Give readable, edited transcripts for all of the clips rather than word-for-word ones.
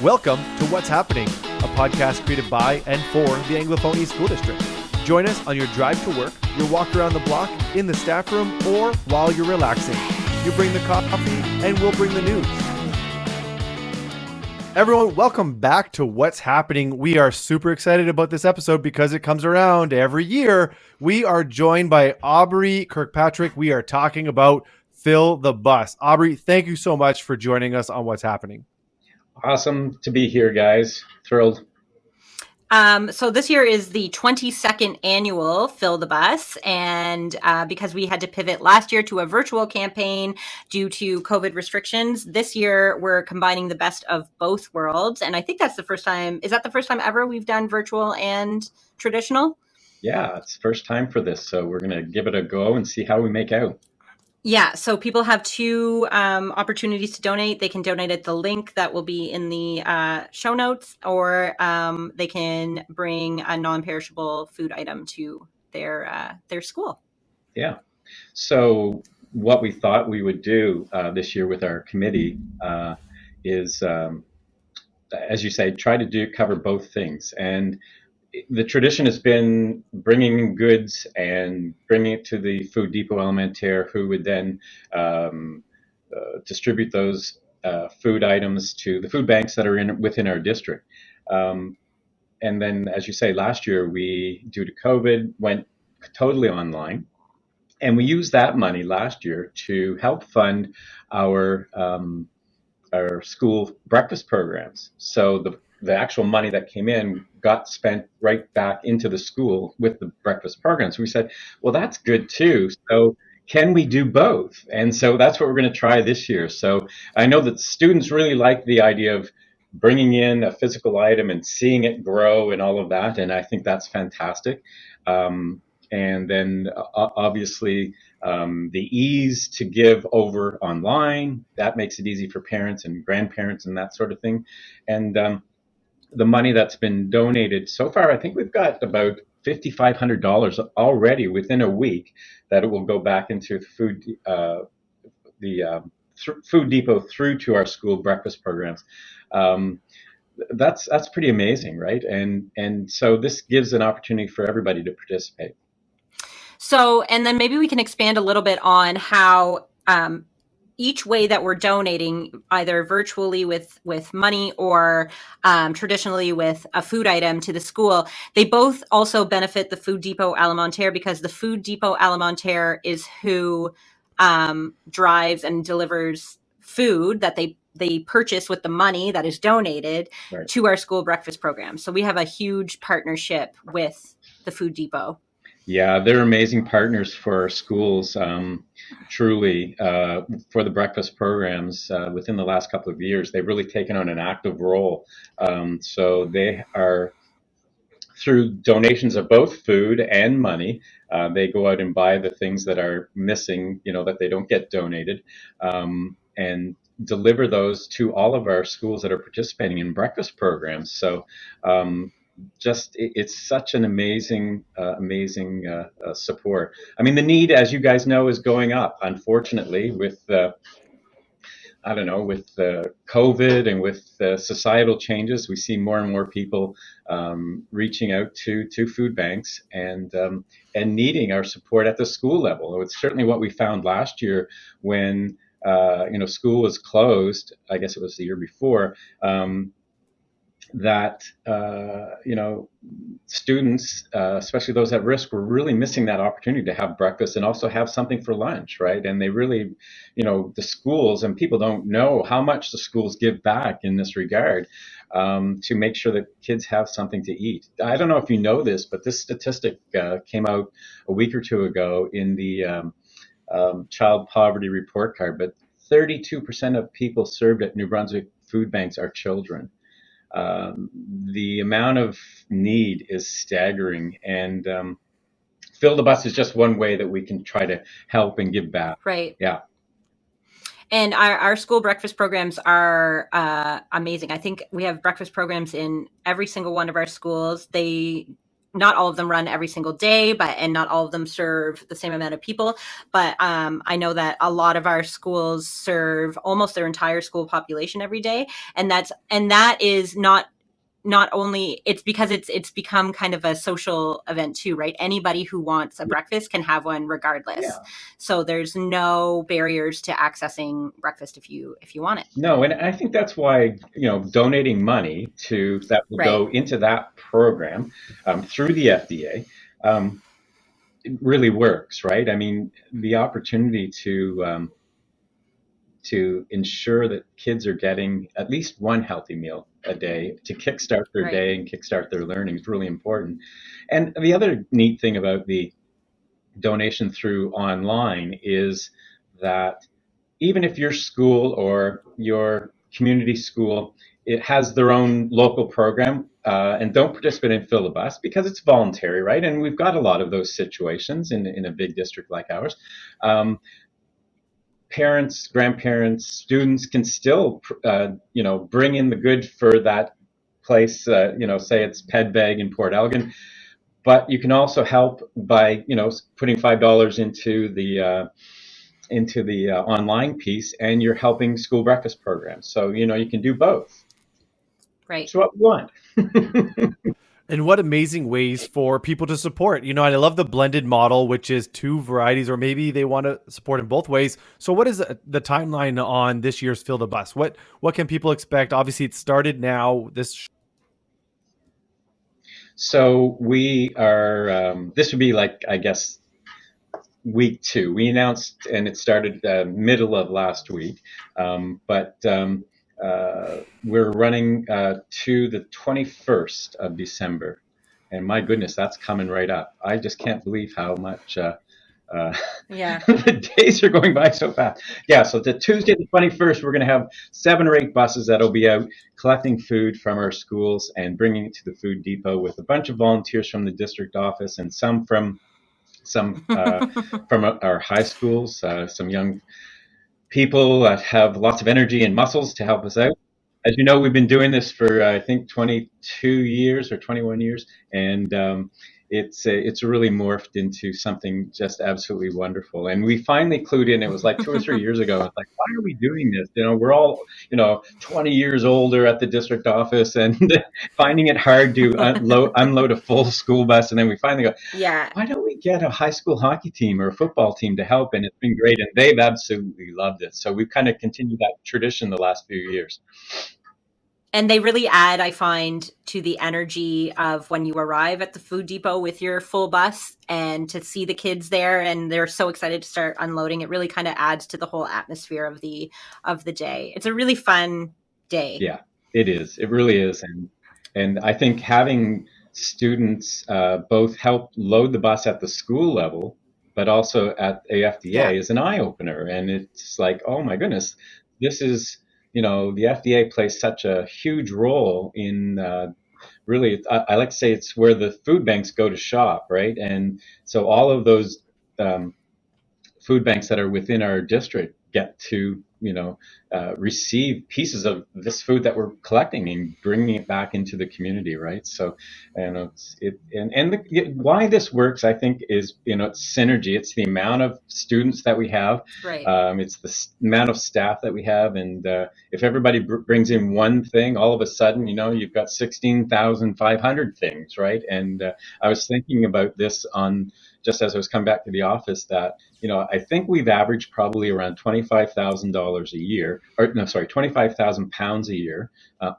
Welcome to What's Happening, a podcast created by and for the Anglophone East School District. Join us on your drive to work, your walk around the block, in the staff room, or while you're relaxing. You bring the coffee and we'll bring the news. Everyone, welcome back to What's Happening. We are super excited about this episode because it comes around every year. We are joined by Aubrey Kirkpatrick. We are talking about Fill the Bus. Aubrey, thank you so much for joining us on What's Happening. Awesome to be here, guys. Thrilled. So this year is the 22nd annual Fill the Bus. And because we had to pivot last year to a virtual campaign due to COVID restrictions, this year we're combining the best of both worlds. And I think that's the first time. Is that the first time ever we've done virtual and traditional? Yeah, it's the first time for this. So we're going to give it a go and see how we make out. Yeah, so people have two opportunities to donate. They can donate at the link that will be in the show notes, or they can bring a non-perishable food item to their school. Yeah. So what we thought we would do this year with our committee is, as you say, try to cover both things. And the tradition has been bringing goods and bringing it to the Food Depot Alimentaire, who would then distribute those food items to the food banks that are within our district. And then, as you say, last year we, due to COVID, went totally online, and we used that money last year to help fund our school breakfast programs. So the actual money that came in got spent right back into the school with the breakfast programs. We said, well, that's good too. So can we do both? And so that's what we're going to try this year. So I know that students really like the idea of bringing in a physical item and seeing it grow and all of that. And I think that's fantastic. And then obviously the ease to give over online, that makes it easy for parents and grandparents and that sort of thing. And the money that's been donated so far, I think we've got about $5,500 already within a week that it will go back into the Food Depot through to our school breakfast programs. That's pretty amazing, right? And so this gives an opportunity for everybody to participate. So, and then maybe we can expand a little bit on how each way that we're donating, either virtually with money or traditionally with a food item to the school, they both also benefit the Food Depot Alimentaire, because the Food Depot Alimentaire is who drives and delivers food that they purchase with the money that is donated Right to our school breakfast program. So we have a huge partnership with the Food Depot. Yeah, they're amazing partners for our schools, truly, for the breakfast programs. Within the last couple of years, they've really taken on an active role. So they are, through donations of both food and money, they go out and buy the things that are missing, that they don't get donated, and deliver those to all of our schools that are participating in breakfast programs. So it's such an amazing support. I mean, the need, as you guys know, is going up, unfortunately, with COVID and with societal changes. We see more and more people reaching out to food banks and needing our support at the school level. It's certainly what we found last year when school was closed. I guess it was the year before. That students, especially those at risk, were really missing that opportunity to have breakfast and also have something for lunch, right? And they really, the schools, and people don't know how much the schools give back in this regard, to make sure that kids have something to eat. I don't know if you know this, but this statistic came out a week or two ago in the Child Poverty Report Card, but 32% of people served at New Brunswick food banks are children. The amount of need is staggering, and Fill the Bus is just one way that we can try to help and give back. Right. Yeah. And our school breakfast programs are amazing. I think we have breakfast programs in every single one of our schools. They not all of them run every single day, and not all of them serve the same amount of people. But I know that a lot of our schools serve almost their entire school population every day, and that is not only, it's because it's become kind of a social event too, right? Anybody who wants a breakfast can have one regardless. Yeah. So there's no barriers to accessing breakfast if you want it. No, and I think that's why, donating money that will go into that program through the FDA, it really works, right? I mean, the opportunity to ensure that kids are getting at least one healthy meal a day to kickstart their day and kickstart their learning is really important. And the other neat thing about the donation through online is that even if your school or your community school, it has their own local program and don't participate in Fill the Bus because it's voluntary, right? And we've got a lot of those situations in a big district like ours. Parents, grandparents, students can still, bring in the good for that place. Say it's Pedbag in Port Elgin, but you can also help by, putting $5 into the online piece, and you're helping school breakfast programs. So you can do both. Right. So what we want. And what amazing ways for people to support. And I love the blended model, which is two varieties, or maybe they want to support in both ways. So what is the timeline on this year's Fill the Bus? What can people expect? Obviously, it started now. So we are, this would be like, I guess, week 2. We announced, and it started middle of last week, but we're running to the 21st of December. And my goodness, that's coming right up. I just can't believe how much the days are going by so fast. Yeah, so the Tuesday the 21st, we're going to have 7 or 8 buses that'll be out collecting food from our schools and bringing it to the food depot with a bunch of volunteers from the district office and some from our high schools, some young people that have lots of energy and muscles to help us out. As you know, we've been doing this for I think 22 years or 21 years, and it's really morphed into something just absolutely wonderful. And we finally clued in. It was like 2 or 3 years ago. It's like, why are we doing this? We're all 20 years older at the district office, and finding it hard to unload a full school bus. And then we finally go, why don't we get a high school hockey team or a football team to help? And it's been great, and they've absolutely loved it. So we've kind of continued that tradition the last few years. And they really add, I find, to the energy of when you arrive at the food depot with your full bus, and to see the kids there and they're so excited to start unloading. It really kind of adds to the whole atmosphere of the day. It's a really fun day. Yeah, it is. It really is. And I think having students both help load the bus at the school level, but also at AFDA is an eye opener. And it's like, oh my goodness, this is, the FDA plays such a huge role in really, I like to say it's where the food banks go to shop, right? And so all of those food banks that are within our district get to, receive pieces of this food that we're collecting and bringing it back into the community, right? So, why this works, I think, is it's synergy. It's the amount of students that we have, right? It's the amount of staff that we have, and if everybody brings in one thing, all of a sudden, you've got 16,500 things, right? And I was thinking about this just as I was coming back to the office, that I think we've averaged probably around $25,000 a year, or no, sorry, 25,000 pounds a year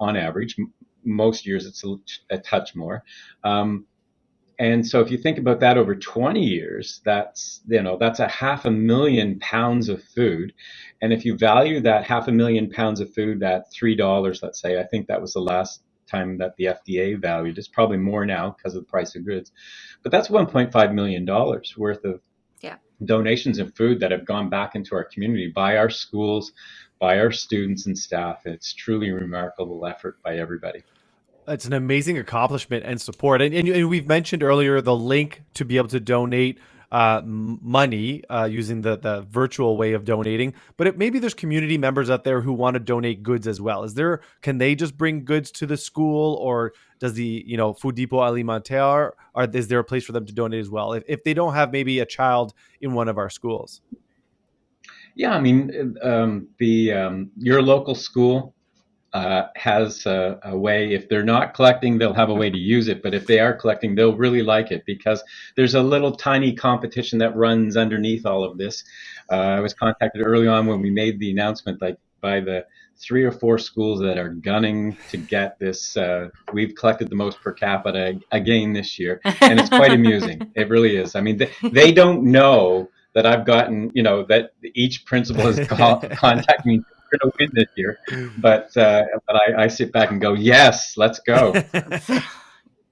on average. Most years it's a touch more. And so if you think about that over 20 years, that's a 500,000 pounds of food. And if you value that 500,000 pounds of food at $3, let's say, I think that was the last time that the FDA valued. It's probably more now because of the price of goods. But that's $1.5 million worth of donations of food that have gone back into our community by our schools, by our students and staff. It's truly a remarkable effort by everybody. It's an amazing accomplishment and support. And we've mentioned earlier the link to be able to donate money using the virtual way of donating, but maybe there's community members out there who want to donate goods as well. Can they just bring goods to the school, or does the Food Depot Alimentaire, or is there a place for them to donate as well if they don't have maybe a child in one of our schools? Yeah, I mean, your local school has a way. If they're not collecting, they'll have a way to use it. But if they are collecting, they'll really like it, because there's a little tiny competition that runs underneath all of this. I was contacted early on when we made the announcement, like by the 3 or 4 schools that are gunning to get this. We've collected the most per capita again this year, and it's quite amusing. It really is. I mean, they don't know that I've gotten, that each principal has contacted me. We're going to win this year, but I sit back and go, yes, let's go.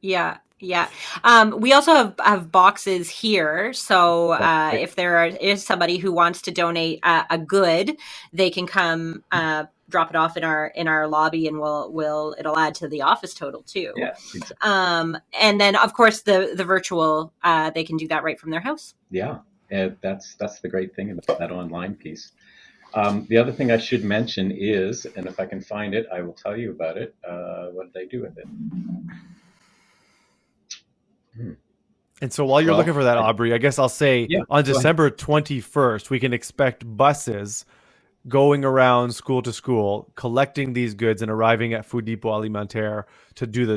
Yeah. We also have boxes here. So if there is somebody who wants to donate a good, they can come drop it off in our lobby, and it'll add to the office total too. Yes, exactly. And then of course the virtual, they can do that right from their house. Yeah, that's the great thing about that online piece. The other thing I should mention is, and if I can find it, I will tell you about it. What did I do with it? And so while you're looking for that, Aubrey, I guess I'll say on December 21st, we can expect buses going around school to school, collecting these goods and arriving at Food Depot Alimentaire to do the.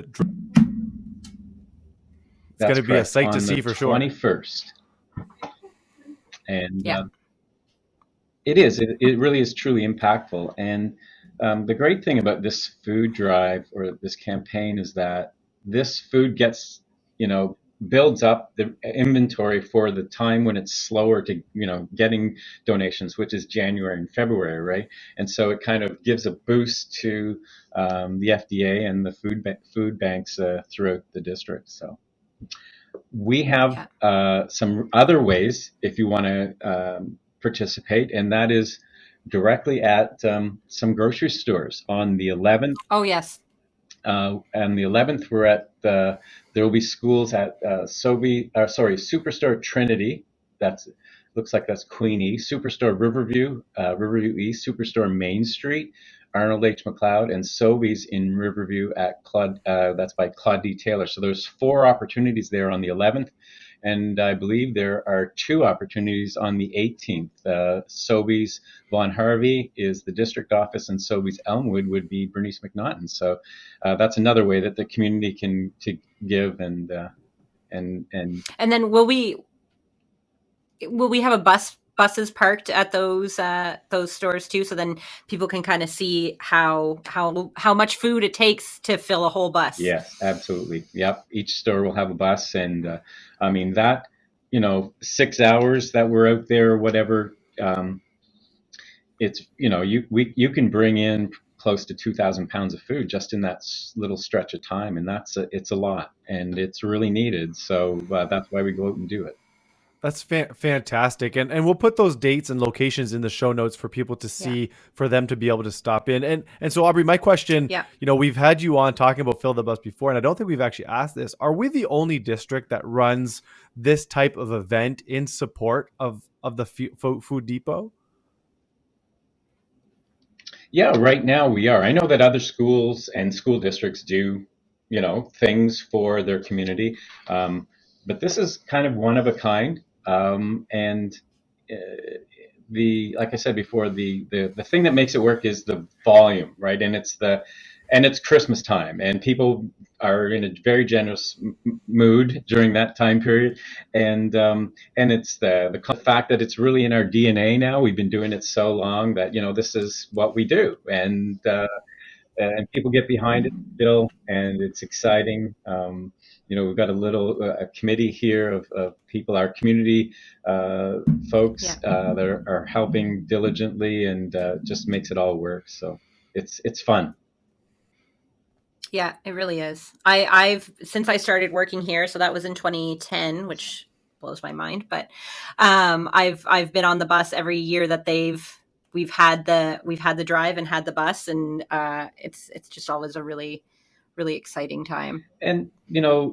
It's going to be a sight to see for sure. 21st. And it is. It really is truly impactful. And the great thing about this food drive or this campaign is that this food gets, builds up the inventory for the time when it's slower to, getting donations, which is January and February, right? And so it kind of gives a boost to the FDA and the food banks throughout the district. So we have some other ways if you want to participate, and that is directly at some grocery stores on the 11th. Oh, yes. And the 11th, we're at there will be schools at Superstore Trinity. Looks like that's Queenie. Superstore Riverview, Riverview East, Superstore Main Street, Arnold H. McLeod, and Sobeys in Riverview at that's by Claude D. Taylor. So there's 4 opportunities there on the 11th. And I believe there are 2 opportunities on the 18th. Sobeys Vaughan Harvey is the district office, and Sobeys Elmwood would be Bernice McNaughton. So that's another way that the community can to give and then will we have buses parked at those stores too, so then people can kind of see how much food it takes to fill a whole bus? Yes, absolutely. Yep. Each store will have a bus, and I mean that 6 hours that we're out there or whatever, it's you can bring in close to 2,000 pounds of food just in that little stretch of time, and it's a lot, and it's really needed. So that's why we go out and do it. That's fantastic. And we'll put those dates and locations in the show notes for people to see, for them to be able to stop in. And so, Aubrey, my question, we've had you on talking about Fill the Bus before, and I don't think we've actually asked this. Are we the only district that runs this type of event in support of the Food Depot? Yeah, right now we are. I know that other schools and school districts do, things for their community. But this is kind of one of a kind. And like I said before, the thing that makes it work is the volume, right? And it's Christmas time, and people are in a very generous mood during that time period. And it's the fact that it's really in our DNA now. We've been doing it so long that, this is what we do. And people get behind it still, and it's exciting. We've got a committee here of people, our community folks that are helping diligently, and just makes it all work. So it's fun. Yeah, it really is. I've since I started working here, so that was in 2010, which blows my mind. But I've been on the bus every year that we've had the drive and had the bus, and it's just always a really, really exciting time. And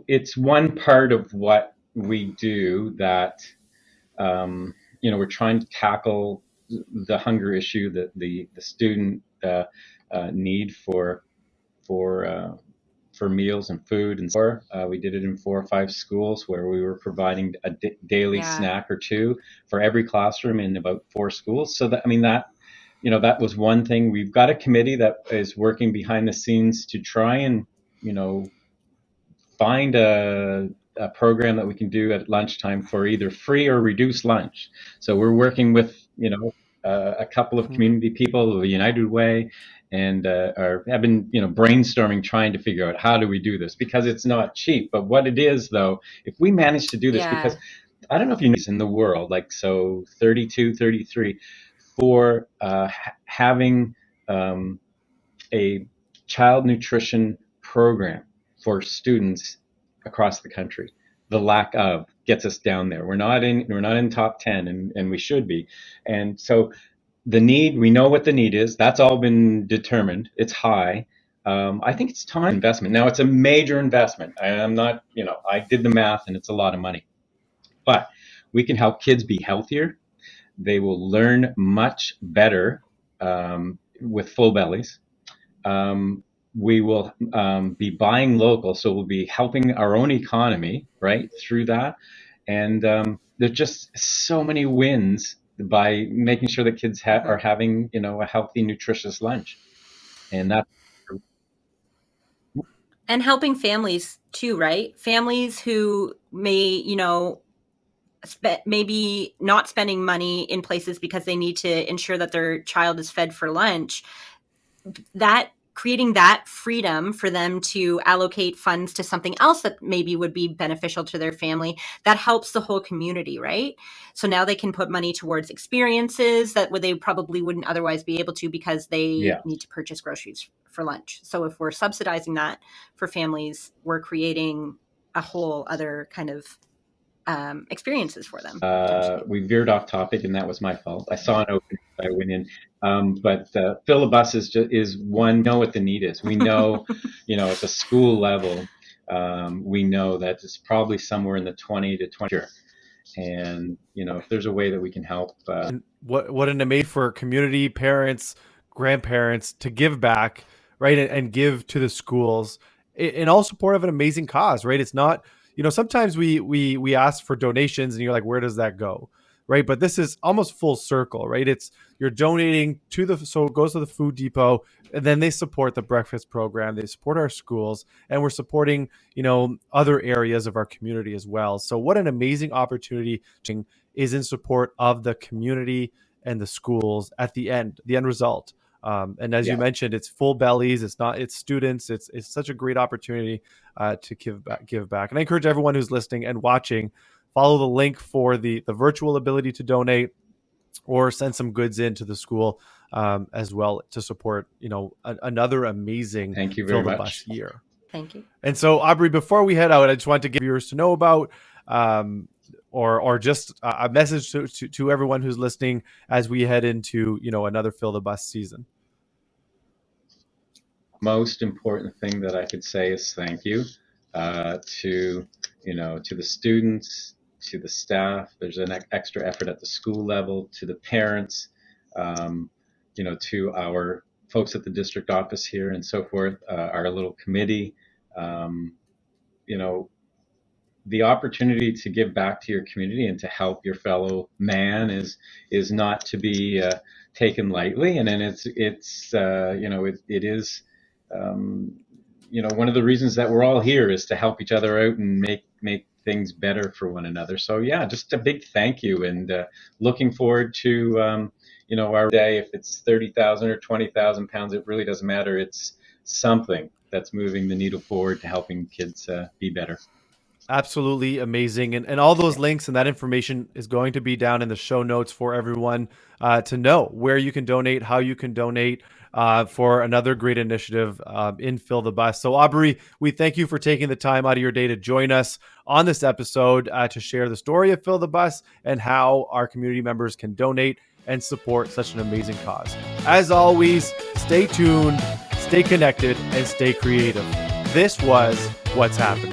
it's one part of what we do that we're trying to tackle the hunger issue, the student need for meals and food, and so we did it in 4 or 5 schools where we were providing a daily snack or two for every classroom in about 4 schools. So that that was one thing. We've got a committee that is working behind the scenes to try and find a program that we can do at lunchtime for either free or reduced lunch. So we're working with a couple of community people, the United Way, and have been brainstorming, trying to figure out how do we do this, because it's not cheap. But what it is, though, if we manage to do this, because I don't know if you know, in the world, like, so 32, 33, for having a child nutrition program for students across the country. The lack of gets us down there. We're not in top 10, and we should be. And so the need, we know what the need is. That's all been determined. It's high. I think it's time investment. Now, it's a major investment. I'm not, I did the math, and it's a lot of money. But we can help kids be healthier. They will learn much better with full bellies. We will be buying local, so we'll be helping our own economy, right, through that. And there's just so many wins by making sure that kids are having, a healthy, nutritious lunch. And that. And helping families too, right? Families who may, maybe not spending money in places because they need to ensure that their child is fed for lunch. That creating that freedom for them to allocate funds to something else that maybe would be beneficial to their family, that helps the whole community, right? So now they can put money towards experiences that they probably wouldn't otherwise be able to, because they need to purchase groceries for lunch. So if we're subsidizing that for families, we're creating a whole other kind of experiences for them. We veered off topic, and that was my fault. I saw an opening, I went in. But fill the bus is one. We know what the need is. We know, at the school level, we know that it's probably somewhere in the 20 to 20. And if there's a way that we can help. What an amazing for community, parents, grandparents to give back, right, and give to the schools in all support of an amazing cause, right? It's not. Sometimes we ask for donations and you're like, where does that go? Right. But this is almost full circle, right? You're donating so it goes to the food depot, and then they support the breakfast program. They support our schools, and we're supporting, other areas of our community as well. So what an amazing opportunity is in support of the community and the schools at the end result. And as you mentioned, it's full bellies. It's students. It's such a great opportunity to give back. And I encourage everyone who's listening and watching, follow the link for the virtual ability to donate, or send some goods into the school as well to support, another amazing Thank you very Fill the much. Bus year. Thank you. And so, Aubrey, before we head out, I just want to give viewers to know about or just a message to everyone who's listening as we head into, another Fill the Bus season. Most important thing that I could say is thank you to the students, to the staff. There's an extra effort at the school level, to the parents, to our folks at the district office here and so forth, our little committee. The opportunity to give back to your community and to help your fellow man is not to be taken lightly. And then it is one of the reasons that we're all here is to help each other out and make things better for one another. So yeah, just a big thank you, and looking forward to our day. If it's 30,000 or 20,000 pounds, it really doesn't matter. It's something that's moving the needle forward to helping kids be better. Absolutely amazing. And all those links and that information is going to be down in the show notes for everyone to know where you can donate, how you can donate for another great initiative in Fill the Bus. So Aubrey, we thank you for taking the time out of your day to join us on this episode to share the story of Fill the Bus and how our community members can donate and support such an amazing cause. As always, stay tuned, stay connected, and stay creative. This was What's Happening.